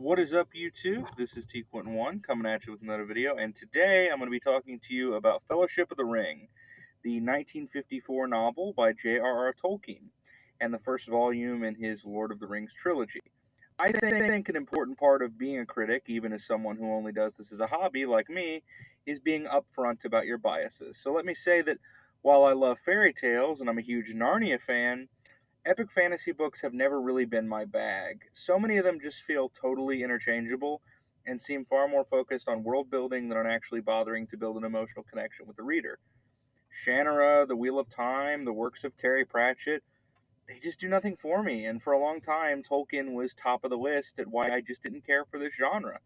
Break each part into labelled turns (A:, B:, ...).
A: What is up, YouTube? This is T1 coming at you with another video, and today I'm going to be talking to you about Fellowship of the Ring, the 1954 novel by J.R.R. Tolkien, and the first volume in his Lord of the Rings trilogy. I think an important part of being a critic, even as someone who only does this as a hobby like me, is being upfront about your biases. So let me say that while I love fairy tales and I'm a huge Narnia fan, epic fantasy books have never really been my bag. So many of them just feel totally interchangeable and seem far more focused on world building than on actually bothering to build an emotional connection with the reader. Shannara, The Wheel of Time, the works of Terry Pratchett, they just do nothing for me, and for a long time, Tolkien was top of the list at why I just didn't care for this genre.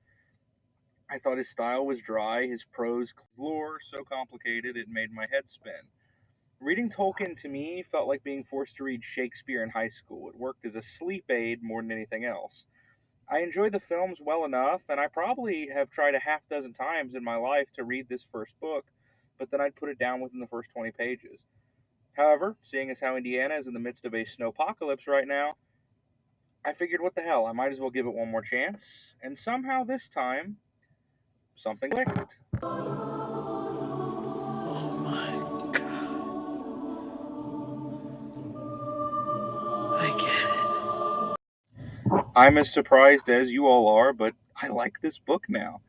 A: I thought his style was dry, his prose lore so complicated it made my head spin. Reading Tolkien to me felt like being forced to read Shakespeare in high school. It worked as a sleep aid more than anything else. I enjoy the films well enough, and I probably have tried a half dozen times in my life to read this first book, but then I'd put it down within the first 20 pages. However, seeing as how Indiana is in the midst of a snowpocalypse right now, I figured what the hell, I might as well give it one more chance, and somehow this time, something clicked.
B: Oh my god. I get
A: I'm as surprised as you all are, but I like this book now.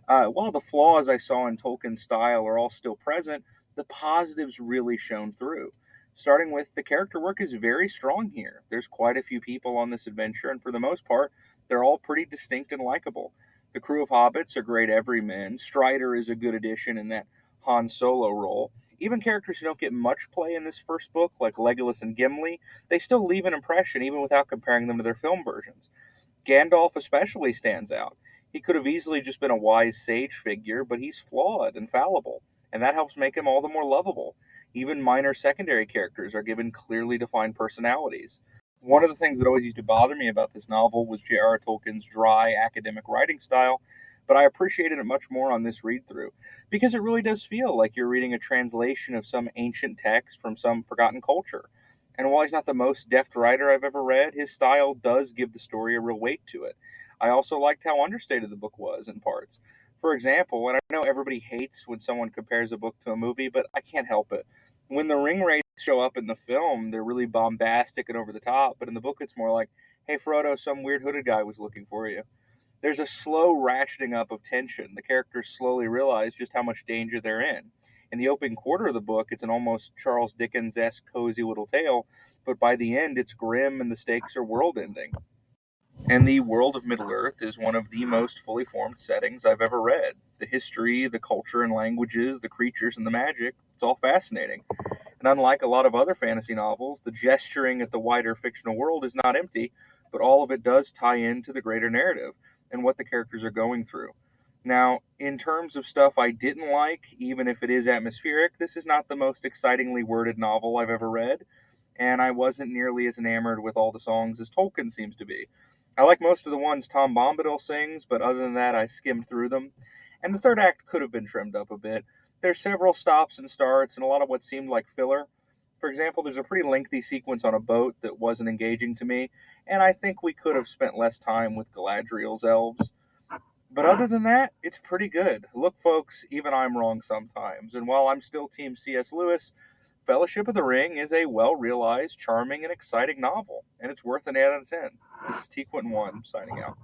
A: While the flaws I saw in Tolkien's style are all still present, the positives really shone through. Starting with the character work is very strong here. There's quite a few people on this adventure, and for the most part, they're all pretty distinct and likable. The crew of hobbits are great everymen. Strider is a good addition in that Han Solo role. Even characters who don't get much play in this first book, like Legolas and Gimli, they still leave an impression even without comparing them to their film versions. Gandalf especially stands out. He could have easily just been a wise sage figure, but he's flawed and fallible, and that helps make him all the more lovable. Even minor secondary characters are given clearly defined personalities. One of the things that always used to bother me about this novel was J.R.R. Tolkien's dry academic writing style, but I appreciated it much more on this read through because it really does feel like you're reading a translation of some ancient text from some forgotten culture. And while he's not the most deft writer I've ever read, his style does give the story a real weight to it. I also liked how understated the book was in parts. For example, and I know everybody hates when someone compares a book to a movie, but I can't help it. When the ring wraiths show up in the film, they're really bombastic and over the top, but in the book, it's more like, hey, Frodo, some weird hooded guy was looking for you. There's a slow ratcheting up of tension. The characters slowly realize just how much danger they're in. In the opening quarter of the book, it's an almost Charles Dickens esque cozy little tale, but by the end, it's grim and the stakes are world ending. And the world of Middle Earth is one of the most fully formed settings I've ever read. The history, the culture and languages, the creatures and the magic, it's all fascinating. And unlike a lot of other fantasy novels, the gesturing at the wider fictional world is not empty, but all of it does tie into the greater narrative and what the characters are going through. Now, in terms of stuff I didn't like, even if it is atmospheric, this is not the most excitingly worded novel I've ever read, and I wasn't nearly as enamored with all the songs as Tolkien seems to be. I like most of the ones Tom Bombadil sings, but other than that, I skimmed through them. And the third act could have been trimmed up a bit. There's several stops and starts, and a lot of what seemed like filler. For example, there's a pretty lengthy sequence on a boat that wasn't engaging to me, and I think we could have spent less time with Galadriel's elves. But other than that, it's pretty good. Look, folks, even I'm wrong sometimes, and while I'm still Team C.S. Lewis, Fellowship of the Ring is a well realized, charming, and exciting novel, and it's worth an 8 out of 10. This is T1 signing out.